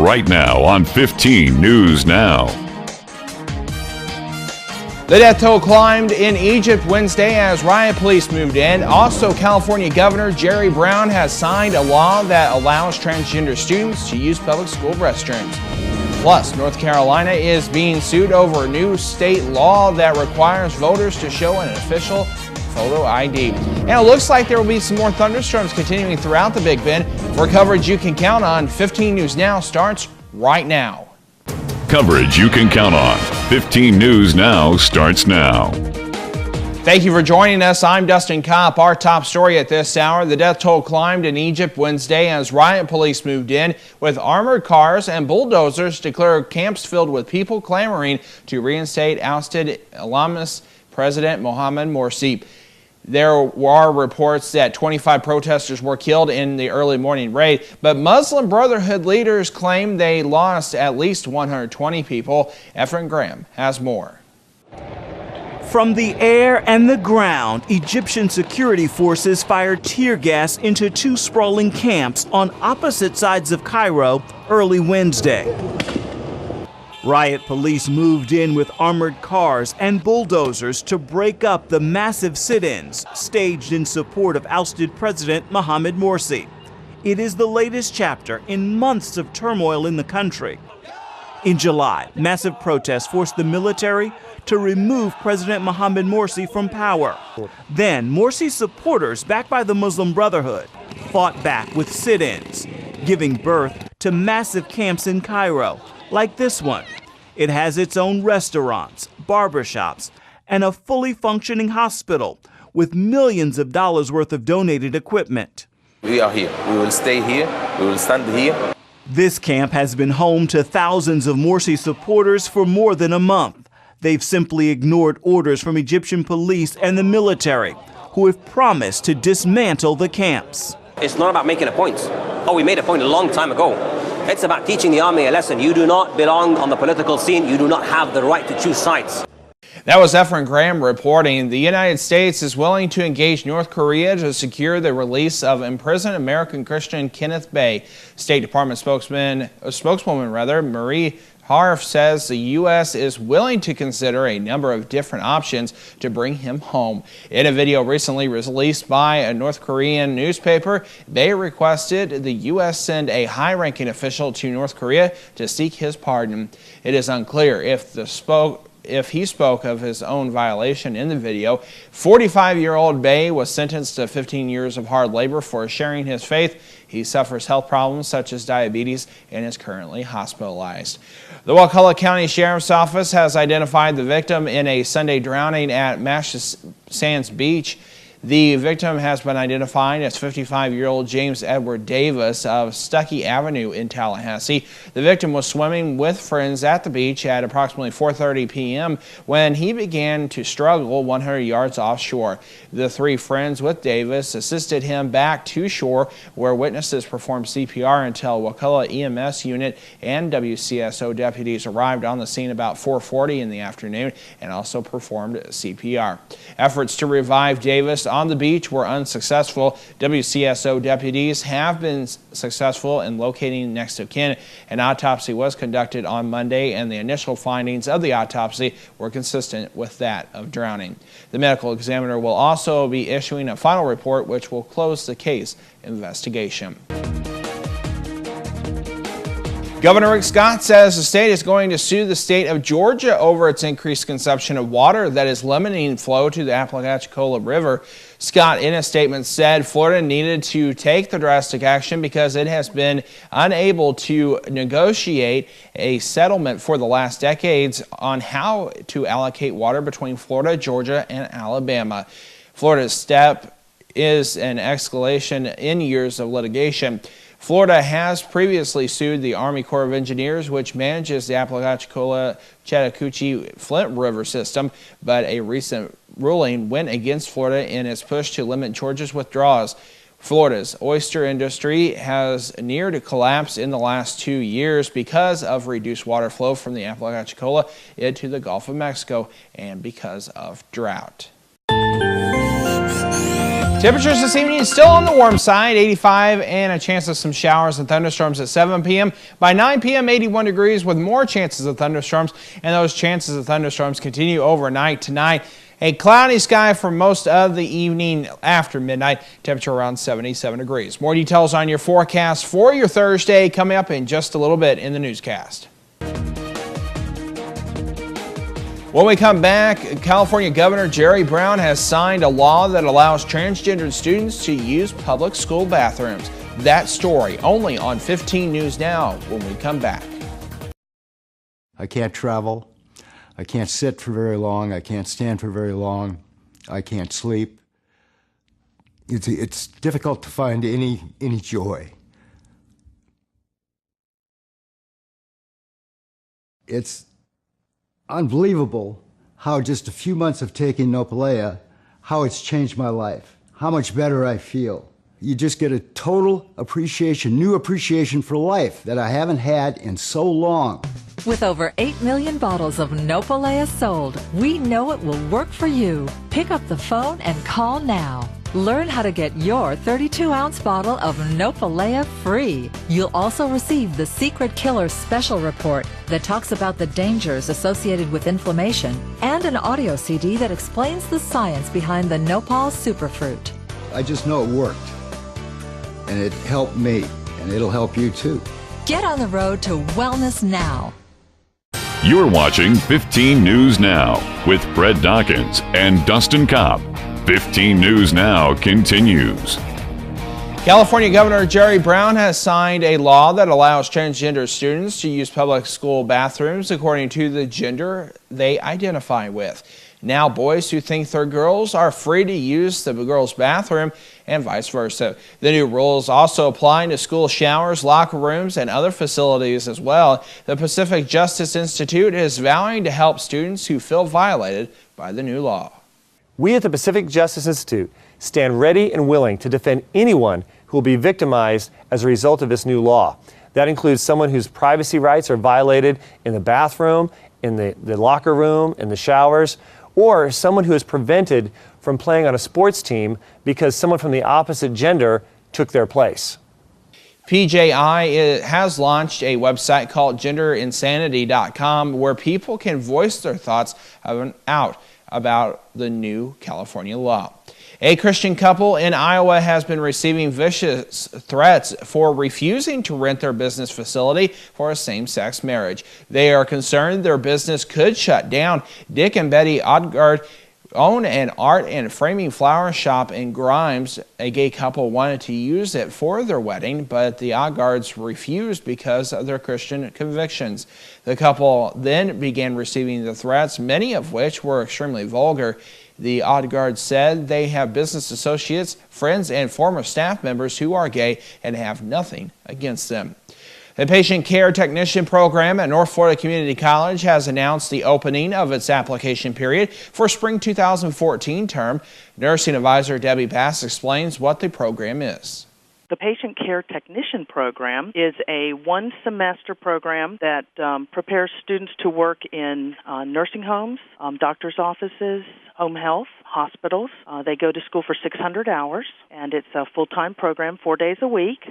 right now on 15 News Now. The death toll climbed in Egypt Wednesday as riot police moved in. Also, California Governor Jerry Brown has signed a law that allows transgender students to use public school restrooms. Plus, North Carolina is being sued over a new state law that requires voters to show an official photo ID. And it looks like there will be some more thunderstorms continuing throughout the Big Bend. For coverage you can count on, 15 News Now starts right now. Coverage you can count on. 15 News Now starts now. Thank you for joining us. I'm Dustin Kopp. Our top story at this hour, the death toll climbed in Egypt Wednesday as riot police moved in with armored cars and bulldozers to clear camps filled with people clamoring to reinstate ousted Islamist President Mohamed Morsi. There are reports that 25 protesters were killed in the early morning raid, but Muslim Brotherhood leaders claim they lost at least 120 people. Efren Graham has more. From the air and the ground, Egyptian security forces fired tear gas into two sprawling camps on opposite sides of Cairo early Wednesday. Riot police moved in with armored cars and bulldozers to break up the massive sit-ins staged in support of ousted President Mohamed Morsi. It is the latest chapter in months of turmoil in the country. In July, massive protests forced the military to remove President Mohamed Morsi from power. Then, Morsi's supporters, backed by the Muslim Brotherhood, fought back with sit-ins, giving birth to massive camps in Cairo, like this one. It has its own restaurants, barbershops, and a fully functioning hospital with millions of dollars worth of donated equipment. We are here. We will stay here. We will stand here. This camp has been home to thousands of Morsi supporters for more than a month. They've simply ignored orders from Egyptian police and the military, who have promised to dismantle the camps. It's not about making a point. Oh, we made a point a long time ago. It's about teaching the army a lesson. You do not belong on the political scene. You do not have the right to choose sides. That was Efren Graham reporting. The United States is willing to engage North Korea to secure the release of imprisoned American Christian Kenneth Bae. State Department spokeswoman Marie Harf says the U.S. is willing to consider a number of different options to bring him home. In a video recently released by a North Korean newspaper, Bae requested the U.S. send a high-ranking official to North Korea to seek his pardon. It is unclear if he spoke of his own violation in the video. 45-year-old Bae was sentenced to 15 years of hard labor for sharing his faith. He suffers health problems such as diabetes and is currently hospitalized. The Wakulla County Sheriff's Office has identified the victim in a Sunday drowning at Mashes Sands Beach. The victim has been identified as 55-year-old James Edward Davis of Stuckey Avenue in Tallahassee. The victim was swimming with friends at the beach at approximately 4:30 p.m. when he began to struggle 100 yards offshore. The three friends with Davis assisted him back to shore, where witnesses performed CPR until Wakulla EMS unit and WCSO deputies arrived on the scene about 4:40 in the afternoon and also performed CPR. Efforts to revive Davis on the beach were unsuccessful. WCSO deputies have been successful in locating next of kin. An autopsy was conducted on Monday, and the initial findings of the autopsy were consistent with that of drowning. The medical examiner will also be issuing a final report, which will close the case investigation. Governor Rick Scott says the state is going to sue the state of Georgia over its increased consumption of water that is limiting flow to the Apalachicola River. Scott, in a statement, said Florida needed to take the drastic action because it has been unable to negotiate a settlement for the last decades on how to allocate water between Florida, Georgia, and Alabama. Florida's step is an escalation in years of litigation. Florida has previously sued the Army Corps of Engineers, which manages the Apalachicola Chattahoochee Flint River system, but a recent ruling went against Florida in its push to limit Georgia's withdrawals. Florida's oyster industry has near to collapse in the last 2 years because of reduced water flow from the Apalachicola into the Gulf of Mexico and because of drought. Temperatures this evening still on the warm side, 85, and a chance of some showers and thunderstorms at 7 p.m. By 9 p.m., 81 degrees with more chances of thunderstorms, and those chances of thunderstorms continue overnight tonight. A cloudy sky for most of the evening after midnight, temperature around 77 degrees. More details on your forecast for your Thursday coming up in just a little bit in the newscast. When we come back, California Governor Jerry Brown has signed a law that allows transgender students to use public school bathrooms. That story only on 15 News Now when we come back. I can't travel. I can't sit for very long. I can't stand for very long. I can't sleep. It's difficult to find any joy. It's unbelievable how just a few months of taking Nopalea, how it's changed my life, how much better I feel. You just get a total appreciation, new appreciation for life that I haven't had in so long. With over 8 million bottles of Nopalea sold, we know it will work for you. Pick up the phone and call now. Learn how to get your 32-ounce bottle of Nopalea free. You'll also receive the Secret Killer Special Report that talks about the dangers associated with inflammation and an audio CD that explains the science behind the Nopal Superfruit. I just know it worked, and it helped me, and it'll help you too. Get on the road to wellness now. You're watching 15 News Now with Fred Dawkins and Dustin Kopp. 15 News Now continues. California Governor Jerry Brown has signed a law that allows transgender students to use public school bathrooms according to the gender they identify with. Now boys who think they're girls are free to use the girls' bathroom and vice versa. The new rules also apply to school showers, locker rooms, and other facilities as well. The Pacific Justice Institute is vowing to help students who feel violated by the new law. We at the Pacific Justice Institute stand ready and willing to defend anyone who will be victimized as a result of this new law. That includes someone whose privacy rights are violated in the bathroom, in the locker room, in the showers, or someone who is prevented from playing on a sports team because someone from the opposite gender took their place. PJI has launched a website called genderinsanity.com where people can voice their thoughts out about the new California law. A Christian couple in Iowa has been receiving vicious threats for refusing to rent their business facility for a same-sex marriage. They are concerned their business could shut down. Dick and Betty Odgaard own an art and framing flower shop in Grimes. A gay couple wanted to use it for their wedding, but the Odgaards refused because of their Christian convictions. The couple then began receiving the threats, many of which were extremely vulgar. The Odgaards said they have business associates, friends, and former staff members who are gay and have nothing against them. The Patient Care Technician Program at North Florida Community College has announced the opening of its application period for spring 2014 term. Nursing advisor Debbie Bass explains what the program is. The Patient Care Technician Program is a one-semester program that prepares students to work in nursing homes, doctor's offices, home health, hospitals. They go to school for 600 hours, and it's a full-time program, 4 days a week.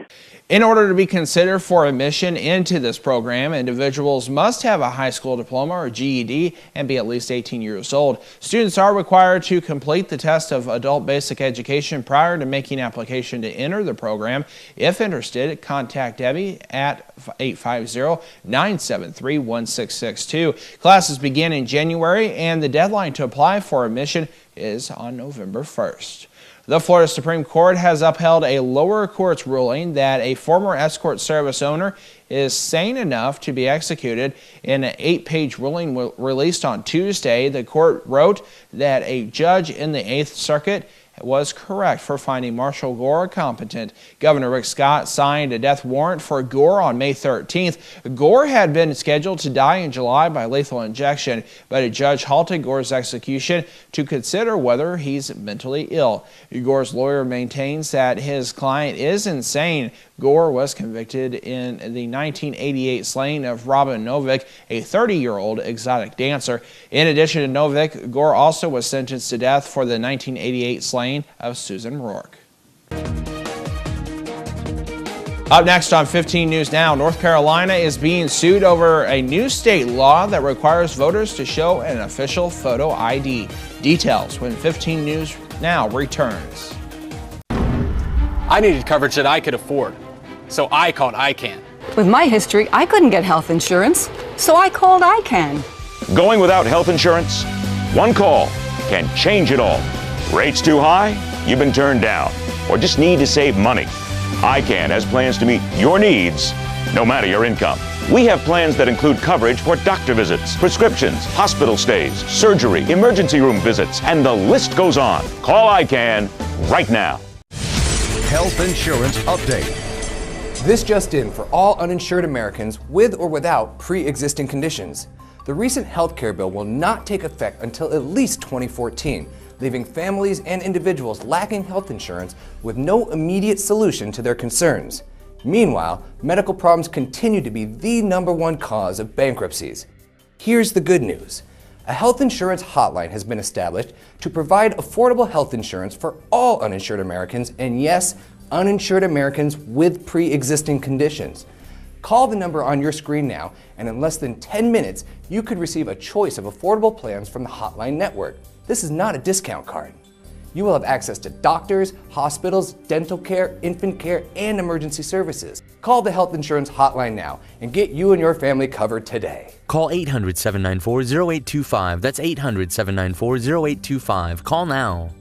In order to be considered for admission into this program, individuals must have a high school diploma or GED and be at least 18 years old. Students are required to complete the test of adult basic education prior to making application to enter the program. If interested, contact Debbie at 850-973-1662. Classes begin in January, and the deadline to apply for admission is on November 1st. The Florida Supreme Court has upheld a lower court's ruling that a former escort service owner is sane enough to be executed. In an 8-page ruling released on Tuesday, the court wrote that a judge in the 8th Circuit was correct for finding Marshall Gore competent. Governor Rick Scott signed a death warrant for Gore on May 13th. Gore had been scheduled to die in July by lethal injection, but a judge halted Gore's execution to consider whether he's mentally ill. Gore's lawyer maintains that his client is insane. Gore was convicted in the 1988 slaying of Robin Novick, a 30-year-old exotic dancer. In addition to Novick, Gore also was sentenced to death for the 1988 slaying playing of Susan Rourke. Up next on 15 News Now, North Carolina is being sued over a new state law that requires voters to show an official photo ID. Details when 15 News Now returns. I needed coverage that I could afford, so I called ICANN. With my history, I couldn't get health insurance, so I called ICANN. Going without health insurance? One call can change it all. Rates too high? You've been turned down, or just need to save money. ICANN has plans to meet your needs, no matter your income. We have plans that include coverage for doctor visits, prescriptions, hospital stays, surgery, emergency room visits, and the list goes on. Call ICANN right now. Health Insurance Update. This just in for all uninsured Americans with or without pre-existing conditions. The recent health care bill will not take effect until at least 2014. Leaving families and individuals lacking health insurance with no immediate solution to their concerns. Meanwhile, medical problems continue to be the #1 cause of bankruptcies. Here's the good news. A health insurance hotline has been established to provide affordable health insurance for all uninsured Americans, and yes, uninsured Americans with pre-existing conditions. Call the number on your screen now, and in less than 10 minutes, you could receive a choice of affordable plans from the hotline network. This is not a discount card. You will have access to doctors, hospitals, dental care, infant care, and emergency services. Call the health insurance hotline now and get you and your family covered today. Call 800-794-0825. That's 800-794-0825. Call now.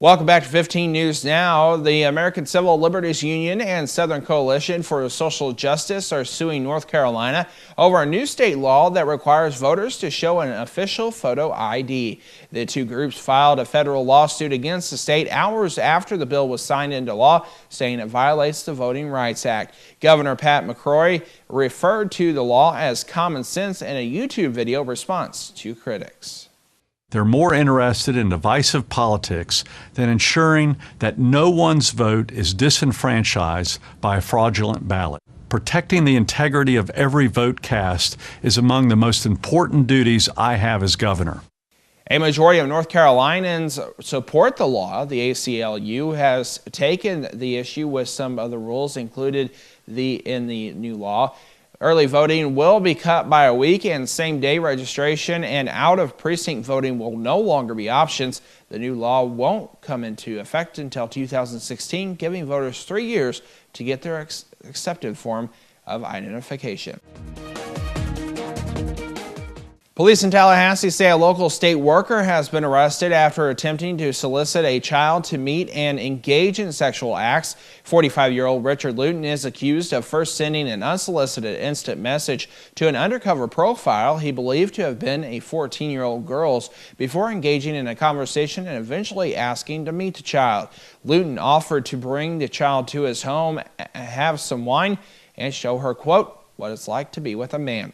Welcome back to 15 News Now. The American Civil Liberties Union and Southern Coalition for Social Justice are suing North Carolina over a new state law that requires voters to show an official photo ID. The two groups filed a federal lawsuit against the state hours after the bill was signed into law, saying it violates the Voting Rights Act. Governor Pat McCrory referred to the law as common sense in a YouTube video response to critics. They're more interested in divisive politics than ensuring that no one's vote is disenfranchised by a fraudulent ballot. Protecting the integrity of every vote cast is among the most important duties I have as governor. A majority of North Carolinians support the law. The ACLU has taken the issue with some of the rules included in the new law. Early voting will be cut by a week, and same-day registration and out-of-precinct voting will no longer be options. The new law won't come into effect until 2016, giving voters 3 years to get their accepted form of identification. Police in Tallahassee say a local state worker has been arrested after attempting to solicit a child to meet and engage in sexual acts. 45-year-old Richard Luton is accused of first sending an unsolicited instant message to an undercover profile he believed to have been a 14-year-old girl's before engaging in a conversation and eventually asking to meet the child. Luton offered to bring the child to his home, have some wine, and show her, quote, what it's like to be with a man.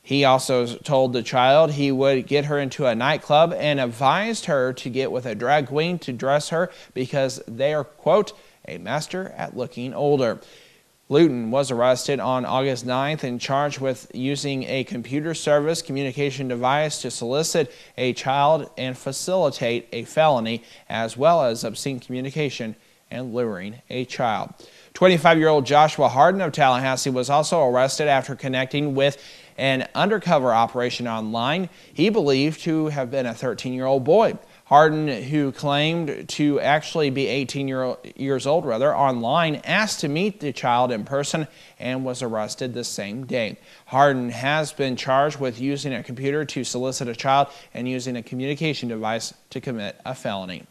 He also told the child he would get her into a nightclub and advised her to get with a drag queen to dress her because they are, quote, a master at looking older. Luton was arrested on August 9th and charged with using a computer service communication device to solicit a child and facilitate a felony, as well as obscene communication and luring a child. 25-year-old Joshua Harden of Tallahassee was also arrested after connecting with an undercover operation online he believed to have been a 13-year-old boy. Harden, who claimed to actually be 18 years old online, asked to meet the child in person and was arrested the same day. Harden has been charged with using a computer to solicit a child and using a communication device to commit a felony.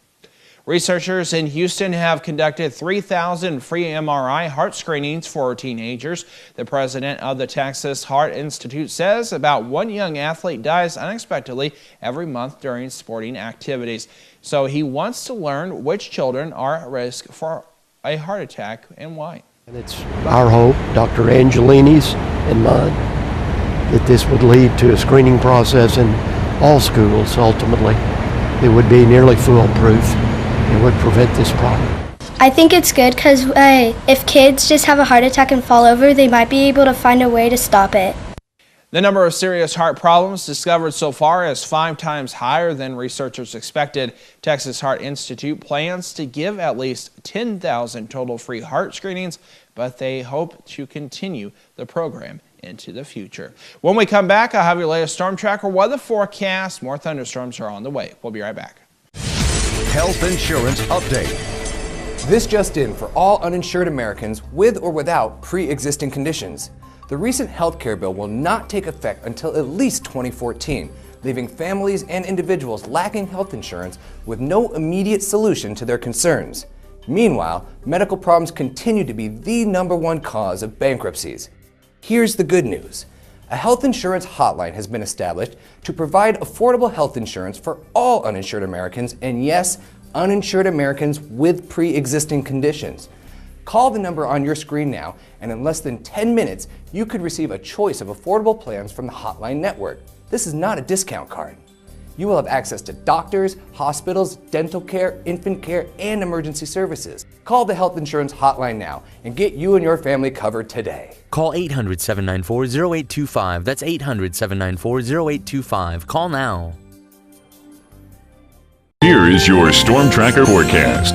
Researchers in Houston have conducted 3,000 free MRI heart screenings for teenagers. The president of the Texas Heart Institute says about one young athlete dies unexpectedly every month during sporting activities. So he wants to learn which children are at risk for a heart attack and why. And it's our hope, Dr. Angelini's and mine, that this would lead to a screening process in all schools ultimately. It would be nearly foolproof. It would prevent this problem. I think it's good because if kids just have a heart attack and fall over, they might be able to find a way to stop it. The number of serious heart problems discovered so far is 5 times higher than researchers expected. Texas Heart Institute plans to give at least 10,000 total free heart screenings, but they hope to continue the program into the future. When we come back, I'll have your latest storm tracker weather forecast. More thunderstorms are on the way. We'll be right back. Health insurance update. This just in for all uninsured Americans with or without pre-existing conditions. The recent health care bill will not take effect until at least 2014, leaving families and individuals lacking health insurance with no immediate solution to their concerns. Meanwhile, medical problems continue to be the #1 cause of bankruptcies. Here's the good news. A health insurance hotline has been established to provide affordable health insurance for all uninsured Americans, and yes, uninsured Americans with pre-existing conditions. Call the number on your screen now, and in less than 10 minutes, you could receive a choice of affordable plans from the Hotline Network. This is not a discount card. You will have access to doctors, hospitals, dental care, infant care, and emergency services. Call the Health Insurance Hotline now and get you and your family covered today. Call 800-794-0825. That's 800-794-0825. Call now. Here is your Storm Tracker forecast.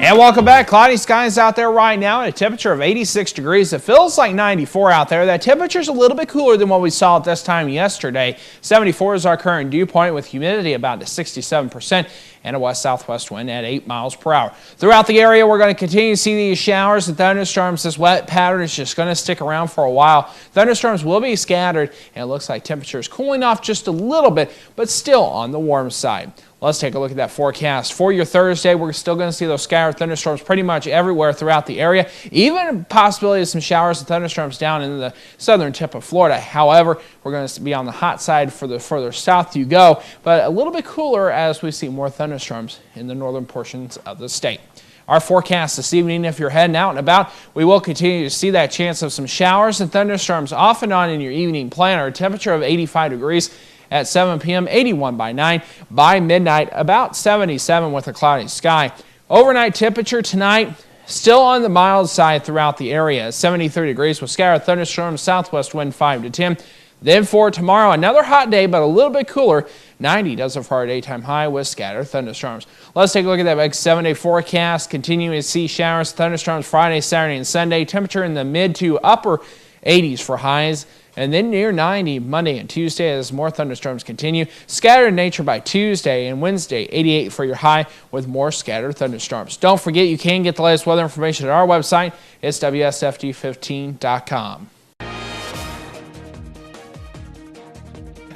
And welcome back. Cloudy skies out there right now at a temperature of 86 degrees. It feels like 94 out there. That temperature is a little bit cooler than what we saw at this time yesterday. 74 is our current dew point with humidity about to 67% and a west-southwest wind at 8 miles per hour. Throughout the area, we're going to continue to see these showers and thunderstorms. This wet pattern is just going to stick around for a while. Thunderstorms will be scattered, and it looks like temperatures cooling off just a little bit, but still on the warm side. Let's take a look at that forecast. For your Thursday, we're still going to see those scattered thunderstorms pretty much everywhere throughout the area. Even a possibility of some showers and thunderstorms down in the southern tip of Florida. However, we're going to be on the hot side for the further south you go, but a little bit cooler as we see more thunderstorms in the northern portions of the state. Our forecast this evening, if you're heading out and about, we will continue to see that chance of some showers and thunderstorms off and on in your evening planner. A temperature of 85 degrees. At 7 p.m., 81 by 9. By midnight, about 77 with a cloudy sky. Overnight temperature tonight, still on the mild side throughout the area. 73 degrees with scattered thunderstorms, southwest wind 5 to 10. Then for tomorrow, another hot day, but a little bit cooler. 90 does it for our daytime high with scattered thunderstorms. Let's take a look at that big 7-day forecast. Continuing to see showers, thunderstorms Friday, Saturday, and Sunday. Temperature in the mid to upper 80s for highs. And then near 90 Monday and Tuesday as more thunderstorms continue. Scattered in nature by Tuesday and Wednesday, 88 for your high with more scattered thunderstorms. Don't forget you can get the latest weather information at our website. It's WSFD15.com.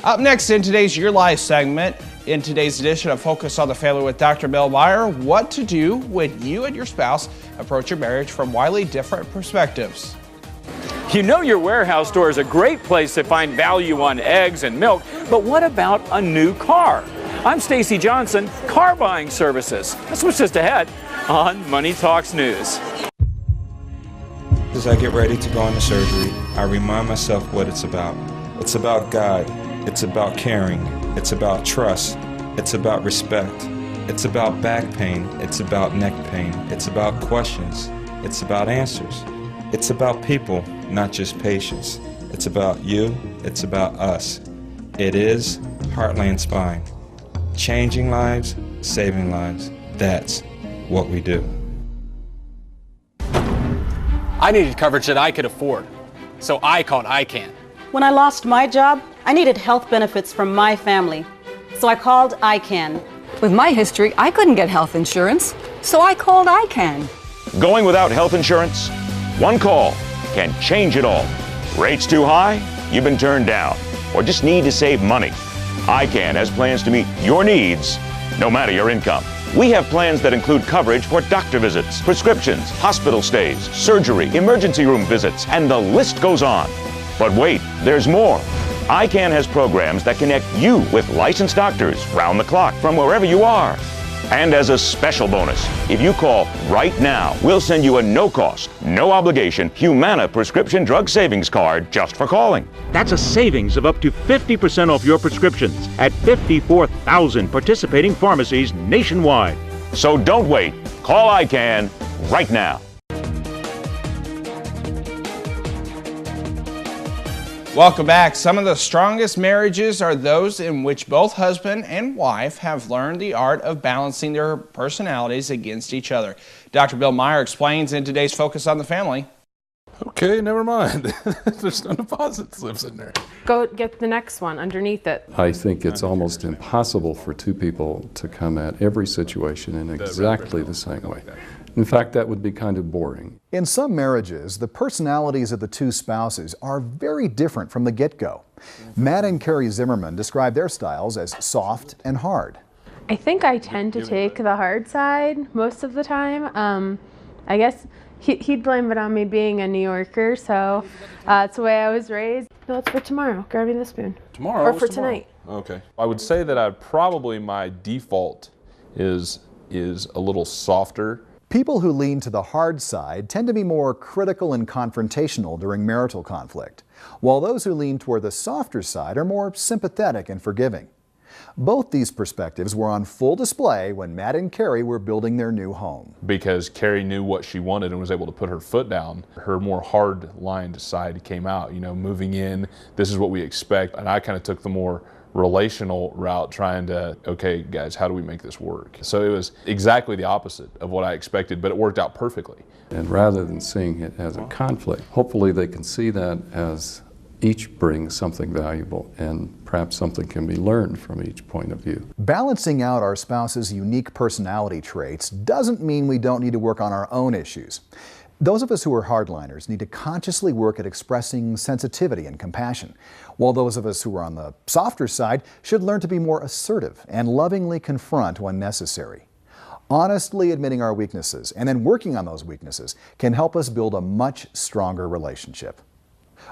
Up next in today's Your Life segment, in today's edition of Focus on the Family with Dr. Bill Meyer, what to do when you and your spouse approach your marriage from widely different perspectives. You know your warehouse store is a great place to find value on eggs and milk, but what about a new car? I'm Stacy Johnson, Car Buying Services. That's what's just ahead on Money Talks News. As I get ready to go into surgery, I remind myself what it's about. It's about God. It's about caring. It's about trust. It's about respect. It's about back pain. It's about neck pain. It's about questions. It's about answers. It's about people, not just patients. It's about you. It's about us. It is Heartland Spine. Changing lives, saving lives. That's what we do. I needed coverage that I could afford, so I called ICANN. When I lost my job, I needed health benefits from my family, so I called ICANN. With my history, I couldn't get health insurance, so I called ICANN. Going without health insurance? One call can change it all. Rates too high? You've been turned down, or just need to save money. ICANN has plans to meet your needs, no matter your income. We have plans that include coverage for doctor visits, prescriptions, hospital stays, surgery, emergency room visits, and the list goes on. But wait, there's more. ICANN has programs that connect you with licensed doctors round the clock from wherever you are. And as a special bonus, if you call right now, we'll send you a no-cost, no-obligation Humana prescription drug savings card just for calling. That's a savings of up to 50% off your prescriptions at 54,000 participating pharmacies nationwide. So don't wait. Call ICANN right now. Welcome back. Some of the strongest marriages are those in which both husband and wife have learned the art of balancing their personalities against each other. Dr. Bill Meyer explains in today's Focus on the Family. Okay, never mind. There's no deposit slips in there. Go get the next one underneath it. I think it's almost impossible for two people to come at every situation in exactly the same way. In fact, that would be kind of boring. In some marriages, the personalities of the two spouses are very different from the get-go. Matt and Carrie Zimmerman describe their styles as soft and hard. I think I tend to take the hard side most of the time. I guess he'd blame it on me being a New Yorker, so that's the way I was raised. No, it's for tomorrow. Grab me the spoon. Tomorrow? Or for tonight. Okay. I would say that my default is a little softer. People who lean to the hard side tend to be more critical and confrontational during marital conflict, while those who lean toward the softer side are more sympathetic and forgiving. Both these perspectives were on full display when Matt and Carrie were building their new home. Because Carrie knew what she wanted and was able to put her foot down, her more hard-lined side came out. You know, moving in, this is what we expect. And I kind of took the more relational route, trying to, okay, guys, how do we make this work? So it was exactly the opposite of what I expected, but it worked out perfectly. And rather than seeing it as a conflict, hopefully they can see that as each brings something valuable and perhaps something can be learned from each point of view. Balancing out our spouse's unique personality traits doesn't mean we don't need to work on our own issues. Those of us who are hardliners need to consciously work at expressing sensitivity and compassion, while those of us who are on the softer side should learn to be more assertive and lovingly confront when necessary. Honestly admitting our weaknesses and then working on those weaknesses can help us build a much stronger relationship.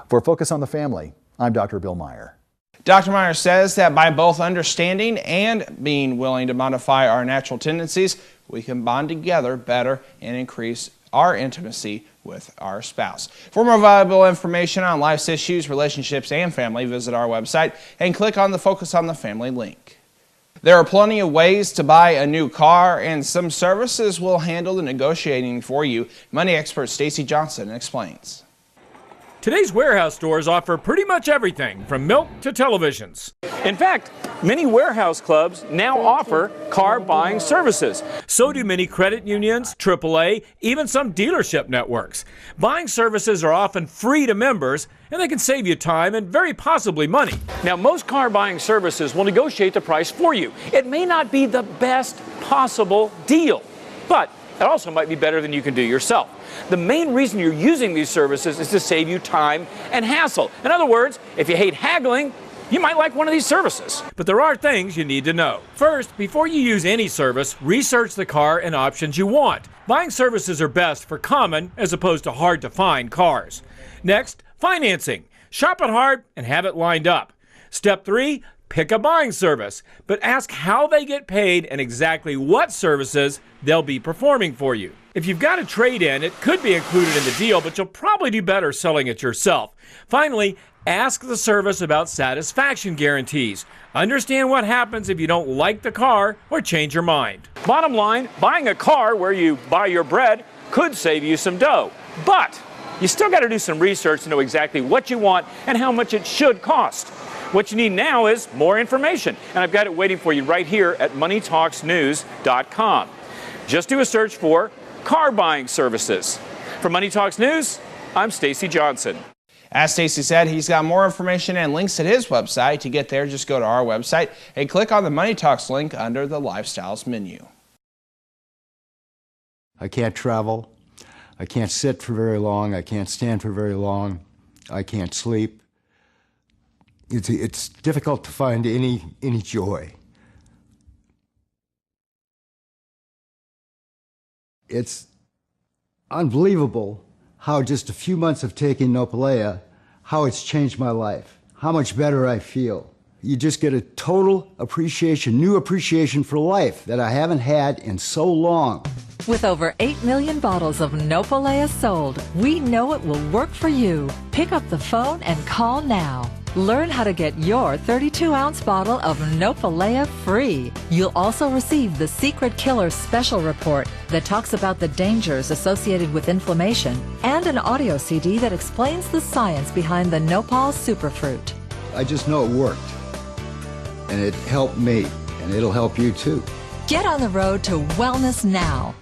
For Focus on the Family, I'm Dr. Bill Meyer. Dr. Meyer says that by both understanding and being willing to modify our natural tendencies, we can bond together better and increase our intimacy with our spouse. For more valuable information on life's issues, relationships, and family, visit our website and click on the Focus on the Family link. There are plenty of ways to buy a new car, and some services will handle the negotiating for you. Money expert Stacy Johnson explains. Today's warehouse stores offer pretty much everything from milk to televisions. In fact, many warehouse clubs now offer car buying services. So do many credit unions, AAA, even some dealership networks. Buying services are often free to members, and they can save you time and very possibly money. Now, most car buying services will negotiate the price for you. It may not be the best possible deal, but it also might be better than you can do yourself. The main reason you're using these services is to save you time and hassle. In other words, if you hate haggling, you might like one of these services. But there are things you need to know. First, before you use any service, research the car and options you want. Buying services are best for common as opposed to hard to find cars. Next, financing. Shop it hard and have it lined up. Step 3, pick a buying service, but ask how they get paid and exactly what services they'll be performing for you. If you've got a trade-in, it could be included in the deal, but you'll probably do better selling it yourself. Finally, ask the service about satisfaction guarantees. Understand what happens if you don't like the car or change your mind. Bottom line, buying a car where you buy your bread could save you some dough, but you still got to do some research to know exactly what you want and how much it should cost. What you need now is more information, and I've got it waiting for you right here at MoneyTalksNews.com. Just do a search for car buying services. For Money Talks News, I'm Stacy Johnson. As Stacy said, he's got more information and links at his website. To get there, just go to our website and click on the Money Talks link under the Lifestyles menu. I can't travel. I can't sit for very long. I can't stand for very long. I can't sleep. It's difficult to find any joy. It's unbelievable how just a few months of taking Nopalea, how it's changed my life, how much better I feel. You just get a total appreciation, new appreciation for life that I haven't had in so long. With over 8 million bottles of Nopalea sold, we know it will work for you. Pick up the phone and call now. Learn how to get your 32-ounce bottle of Nopalea free. You'll also receive the Secret Killer Special Report that talks about the dangers associated with inflammation and an audio CD that explains the science behind the Nopal Superfruit. I just know it worked, and it helped me, and it'll help you too. Get on the road to wellness now.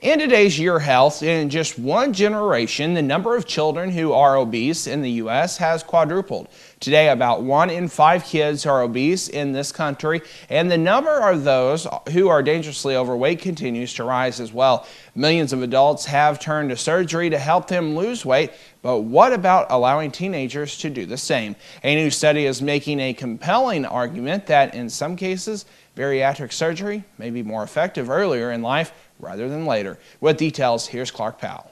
In today's Your Health, in just one generation, the number of children who are obese in the U.S. has quadrupled. Today, about 1 in 5 kids are obese in this country, and the number of those who are dangerously overweight continues to rise as well. Millions of adults have turned to surgery to help them lose weight, but what about allowing teenagers to do the same? A new study is making a compelling argument that in some cases, bariatric surgery may be more effective earlier in life rather than later. With details, here's Clark Powell.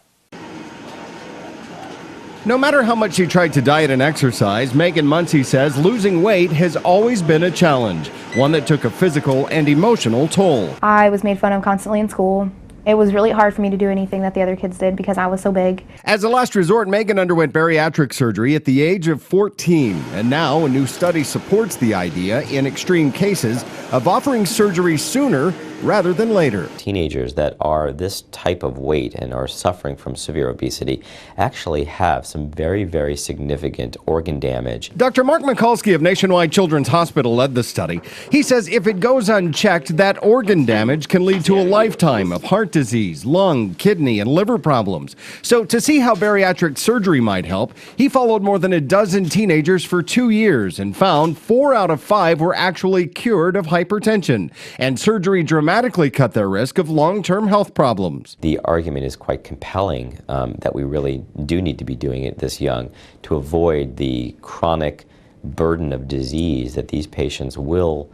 No matter how much she tried to diet and exercise, Megan Muncie says losing weight has always been a challenge, one that took a physical and emotional toll. I was made fun of constantly in school. It was really hard for me to do anything that the other kids did because I was so big. As a last resort, Megan underwent bariatric surgery at the age of 14, and now a new study supports the idea in extreme cases of offering surgery sooner rather than later. Teenagers that are this type of weight and are suffering from severe obesity actually have some very, very significant organ damage. Dr. Mark Mikulski of Nationwide Children's Hospital led the study. He says if it goes unchecked, that organ damage can lead to a lifetime of heart disease, lung, kidney, and liver problems. So to see how bariatric surgery might help, he followed more than a dozen teenagers for 2 years and found 4 out of 5 were actually cured of hypertension, and surgery dramatically cut their risk of long-term health problems. The argument is quite compelling that we really do need to be doing it this young to avoid the chronic burden of disease that these patients will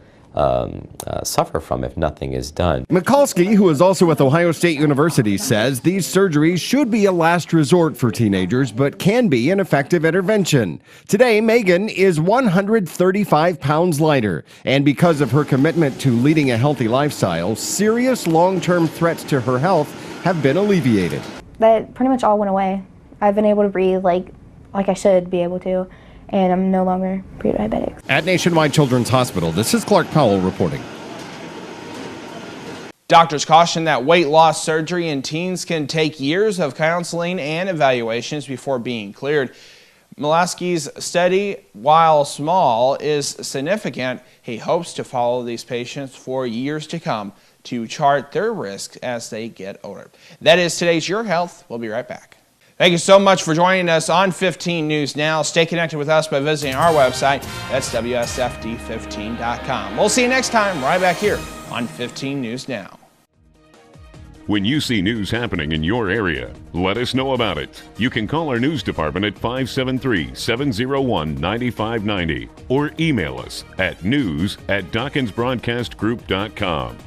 suffer from if nothing is done. Mikulski, who is also with Ohio State University, says these surgeries should be a last resort for teenagers, but can be an effective intervention. Today, Megan is 135 pounds lighter, and because of her commitment to leading a healthy lifestyle, serious long-term threats to her health have been alleviated. That pretty much all went away. I've been able to breathe like I should be able to, and I'm no longer pre-diabetic. At Nationwide Children's Hospital, this is Clark Powell reporting. Doctors caution that weight loss surgery in teens can take years of counseling and evaluations before being cleared. Mikulski's study, while small, is significant. He hopes to follow these patients for years to come to chart their risk as they get older. That is today's Your Health. We'll be right back. Thank you so much for joining us on 15 News Now. Stay connected with us by visiting our website. That's WSFD15.com. We'll see you next time right back here on 15 News Now. When you see news happening in your area, let us know about it. You can call our news department at 573-701-9590 or email us at news@DawkinsBroadcastGroup.com.